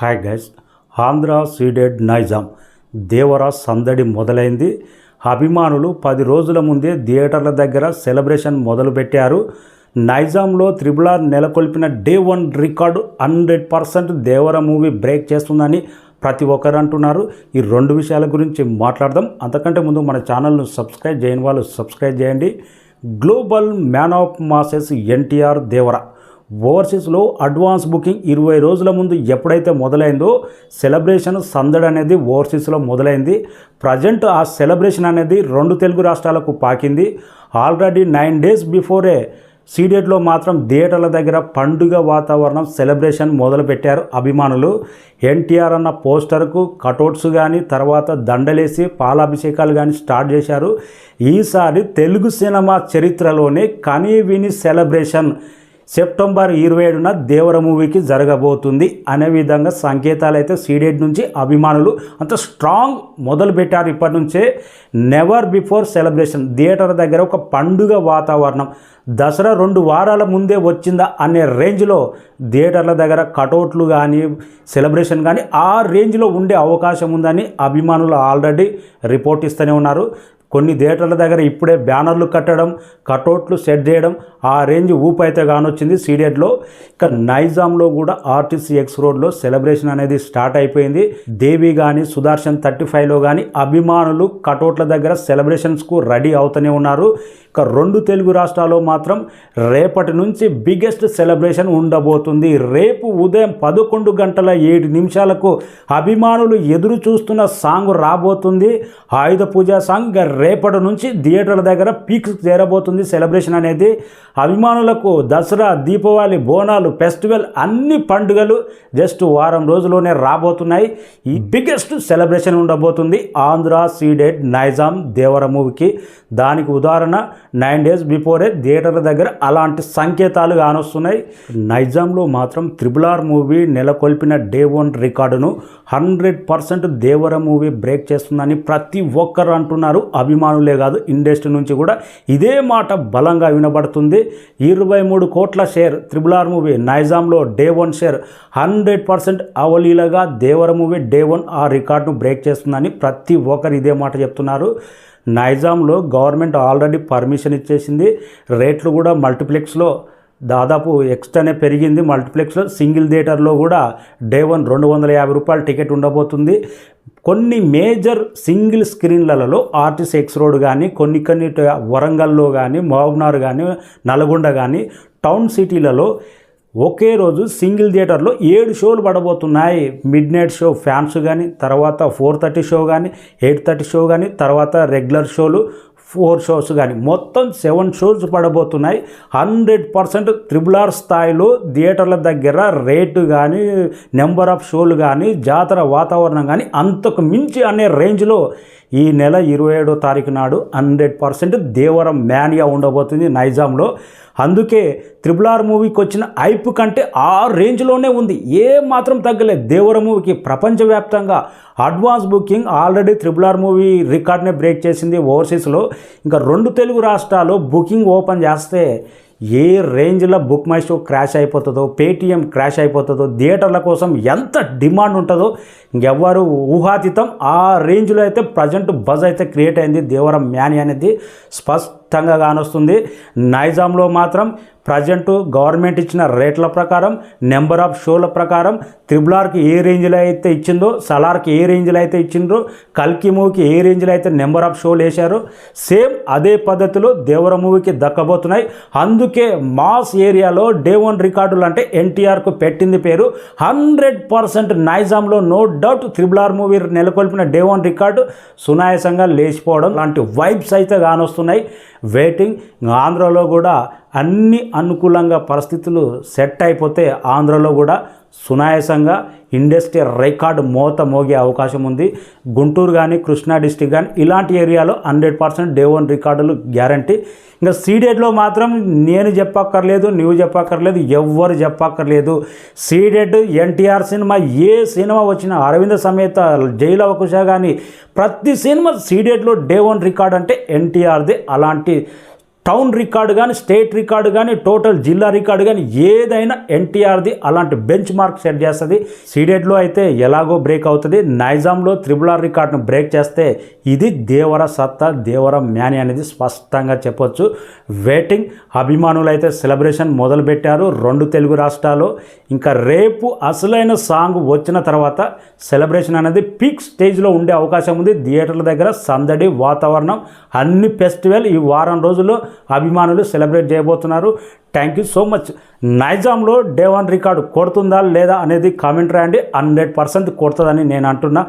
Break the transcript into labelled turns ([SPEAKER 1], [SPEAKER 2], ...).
[SPEAKER 1] Hi guys, Andhra ceded Nizam Devara సందడి మొదలైంది. అభిమానులు 10 రోజుల ముందే థియేటర్ల దగ్గర సెలబ్రేషన్ మొదలుపెట్టారు. నైజాంలో RRR నెలకొల్పిన డే 1 రికార్డు 100% దేవర మూవీ బ్రేక్ చేస్తుందని ప్రతి ఒక్కరు అంటున్నారు. ఈ రెండు విషయాల గురించి మాట్లాడదాం. అంతకంటే ముందు మన ఛానల్ను సబ్స్క్రైబ్ చేయని వాళ్ళు సబ్స్క్రైబ్ చేయండి. Global man of masses NTR Devara ఓవర్సీస్లో అడ్వాన్స్ బుకింగ్ 20 రోజుల ముందు ఎప్పుడైతే మొదలైందో సెలబ్రేషన్ సందడి అనేది ఓవర్సీస్లో మొదలైంది. ప్రజెంట్ ఆ సెలబ్రేషన్ అనేది 2 తెలుగు రాష్ట్రాలకు పాకింది. ఆల్రెడీ 9 days బిఫోరే సీడెడ్లో మాత్రం థియేటర్ల దగ్గర పండుగ వాతావరణం సెలబ్రేషన్ మొదలుపెట్టారు అభిమానులు. ఎన్టీఆర్ అన్న పోస్టర్కు కటౌట్స్ కానీ తర్వాత దండలేసి పాలాభిషేకాలు కానీ స్టార్ట్ చేశారు. ఈసారి తెలుగు సినిమా చరిత్రలోనే కనీ విని సెలబ్రేషన్ సెప్టెంబర్ 27న దేవర మూవీకి జరగబోతుంది అనే విధంగా సంకేతాలు అయితే సీడెడ్ నుంచి అభిమానులు అంత స్ట్రాంగ్ మొదలుపెట్టారు. ఇప్పటి నుంచే నెవర్ బిఫోర్ సెలబ్రేషన్ థియేటర్ దగ్గర ఒక పండుగ వాతావరణం దసరా 2 వారాల ముందే వచ్చిందా అనే రేంజ్లో థియేటర్ల దగ్గర కటౌట్లు కానీ సెలబ్రేషన్ కానీ ఆ రేంజ్లో ఉండే అవకాశం ఉందని అభిమానులు ఆల్రెడీ రిపోర్ట్ ఇస్తూనే ఉన్నారు. కొన్ని థియేటర్ల దగ్గర ఇప్పుడే బ్యానర్లు కట్టడం, కటౌట్లు సెట్ చేయడం ఆ రేంజ్ ఊపు అయితే కానొచ్చింది సీడెడ్లో. ఇక నైజాంలో కూడా ఆర్టీసీ ఎక్స్ రోడ్లో సెలబ్రేషన్ అనేది స్టార్ట్ అయిపోయింది. దేవి కానీ సుదర్శన్ 35లో కానీ అభిమానులు కటౌట్ల దగ్గర సెలబ్రేషన్స్కు రెడీ అవుతూనే ఉన్నారు. ఇక 2 తెలుగు రాష్ట్రాల్లో మాత్రం రేపటి నుంచి బిగ్గెస్ట్ సెలబ్రేషన్ ఉండబోతుంది. రేపు ఉదయం 11:07 అభిమానులు ఎదురు చూస్తున్న సాంగ్ రాబోతుంది. ఆయుధ పూజ సాంగ్ రేపటి నుంచి థియేటర్ల దగ్గర పీక్స్ చేరబోతుంది. సెలబ్రేషన్ అనేది అభిమానులకు దసరా, దీపావళి, బోనాలు, ఫెస్టివల్ అన్ని పండుగలు జస్ట్ వారం రోజుల్లోనే రాబోతున్నాయి. ఈ బిగ్గెస్ట్ సెలబ్రేషన్ ఉండబోతుంది ఆంధ్ర సీడెడ్ నైజాం దేవర మూవీకి. దానికి ఉదాహరణ 9 days బిఫోరే థియేటర్ల దగ్గర అలాంటి సంకేతాలు కానొస్తున్నాయి. నైజాంలో మాత్రం RRR మూవీ నెలకొల్పిన డే 1 రికార్డును 100% దేవర మూవీ బ్రేక్ చేస్తుందని ప్రతి ఒక్కరు అంటున్నారు. అభిమానులే కాదు, ఇండస్ట్రీ నుంచి కూడా ఇదే మాట బలంగా వినబడుతుంది. 23 కోట్ల షేర్ RRR మూవీ నైజాంలో డే 1 షేర్ 100% అవలీలగా దేవర మూవీ డే 1 ఆ రికార్డును బ్రేక్ చేస్తుందని ప్రతి ఒక్కరు ఇదే మాట చెప్తున్నారు. నైజాంలో గవర్నమెంట్ ఆల్రెడీ పర్మిషన్ ఇచ్చేసింది. రేట్లు కూడా మల్టీప్లెక్స్లో దాదాపు ఎక్స్ట్రానే పెరిగింది. మల్టీప్లెక్స్లో సింగిల్ థియేటర్లో కూడా డే 1 250 రూపాయల టికెట్ ఉండబోతుంది. కొన్ని మేజర్ సింగిల్ స్క్రీన్లలో ఆర్టీసీ ఎక్స్ రోడ్ కానీ కొన్ని వరంగల్లో కానీ మహబూబ్నగర్ కానీ నల్గొండ కానీ టౌన్ సిటీలలో ఒకే రోజు సింగిల్ థియేటర్లో 7 షోలు పడబోతున్నాయి. మిడ్ నైట్ షో ఫ్యాన్స్ కానీ, తర్వాత 4:30 షో కానీ, 8:30 షో కానీ, తర్వాత రెగ్యులర్ షోలు 4 షోస్ కానీ మొత్తం 7 షోస్ పడబోతున్నాయి. 100% RRR స్థాయిలో థియేటర్ల దగ్గర రేటు కానీ, నెంబర్ ఆఫ్ షోలు కానీ, జాతర వాతావరణం కానీ అంతకు మించి అనే రేంజ్లో ఈ నెల 27వ తారీఖు నాడు 100% దేవర మ్యానియా ఉండబోతుంది నైజాంలో. అందుకే RRR మూవీకి వచ్చిన హైప్ కంటే ఆ రేంజ్లోనే ఉంది, ఏ మాత్రం తగ్గలేదు దేవర మూవీకి. ప్రపంచవ్యాప్తంగా advance booking already RRR movie రికార్డ్నే బ్రేక్ చేసింది ఓవర్సీస్లో. ఇంకా 2 తెలుగు రాష్ట్రాలు బుకింగ్ ఓపెన్ చేస్తే ఏ రేంజ్లో బుక్ మై షో క్రాష్ అయిపోతుందో, పేటీఎం క్రాష్ అయిపోతుందో, థియేటర్ల కోసం ఎంత డిమాండ్ ఉంటుందో ఇంకెవ్వరు ఊహాతీతం. ఆ రేంజ్లో అయితే ప్రజెంట్ బజ్ అయితే క్రియేట్ అయింది దేవర మ్యాని అనేది స్పష్టంగా కానొస్తుంది. నైజాంలో మాత్రం ప్రజెంట్ గవర్నమెంట్ ఇచ్చిన రేట్ల ప్రకారం, నెంబర్ ఆఫ్ షోల ప్రకారం RRRకి ఏ రేంజ్లో అయితే ఇచ్చిందో, సలార్కి ఏ రేంజ్లో అయితే ఇచ్చిండ్రో, కల్కి మూవీకి ఏ రేంజ్లో అయితే నెంబర్ ఆఫ్ షోలు వేశారో సేమ్ అదే పద్ధతిలో దేవర మూవీకి దక్కబోతున్నాయి. అందుకే మాస్ ఏరియాలో డే 1 రికార్డులు అంటే ఎన్టీఆర్కు పెట్టింది పేరు. 100% నైజాంలో నో డౌట్ RRR మూవీ నెలకొల్పిన డే 1 రికార్డు సునాయాసంగా లేచిపోవడం లాంటి వైబ్స్ అయితే కానొస్తున్నాయి. వెయిటింగ్. ఆంధ్రలో కూడా అన్ని అనుకూలంగా పరిస్థితులు సెట్ అయిపోతే ఆంధ్రలో కూడా సునాయాసంగా ఇండస్ట్రీ రికార్డు మోత మోగే అవకాశం ఉంది. గుంటూరు కానీ, కృష్ణా డిస్టిక్ కానీ ఇలాంటి ఏరియాలో 100% డే 1 రికార్డులు గ్యారంటీ. ఇంకా సీడెడ్లో మాత్రం నేను చెప్పక్కర్లేదు, నువ్వు చెప్పక్కర్లేదు, ఎవ్వరు చెప్పక్కర్లేదు. సీడెడ్ ఎన్టీఆర్ సినిమా ఏ సినిమా వచ్చినా, అరవింద సమేత, జైలు అవకుశ కానీ ప్రతి సినిమా సీడెడ్లో డే 1 రికార్డ్ అంటే ఎన్టీఆర్దే. అలాంటి టౌన్ రికార్డు కానీ స్టేట్ రికార్డు కానీ టోటల్ జిల్లా రికార్డు కానీ ఏదైనా ఎన్టీఆర్ది అలాంటి బెంచ్ మార్క్ సెట్ చేస్తుంది. సీడెడ్లో అయితే ఎలాగో బ్రేక్ అవుతుంది. నైజాంలో RRR రికార్డును బ్రేక్ చేస్తే ఇది దేవర సత్తా, దేవర మ్యాని అనేది స్పష్టంగా చెప్పొచ్చు. వెయిటింగ్. అభిమానులు అయితే సెలబ్రేషన్ మొదలుపెట్టారు 2 తెలుగు రాష్ట్రాలు. ఇంకా రేపు అసలైన సాంగ్ వచ్చిన తర్వాత సెలబ్రేషన్ అనేది పీక్ స్టేజ్లో ఉండే అవకాశం ఉంది. థియేటర్ల దగ్గర సందడి వాతావరణం, అన్ని ఫెస్టివల్ ఈ వారం రోజుల్లో అభిమానులు సెలబ్రేట్ చేయబోతున్నారు. Thank you so much. నైజాంలో డే 1 రికార్డు కొడుతుందా లేదా అనేది కామెంట్ రాయండి. 100% కొడుతుందని నేను అంటున్నా.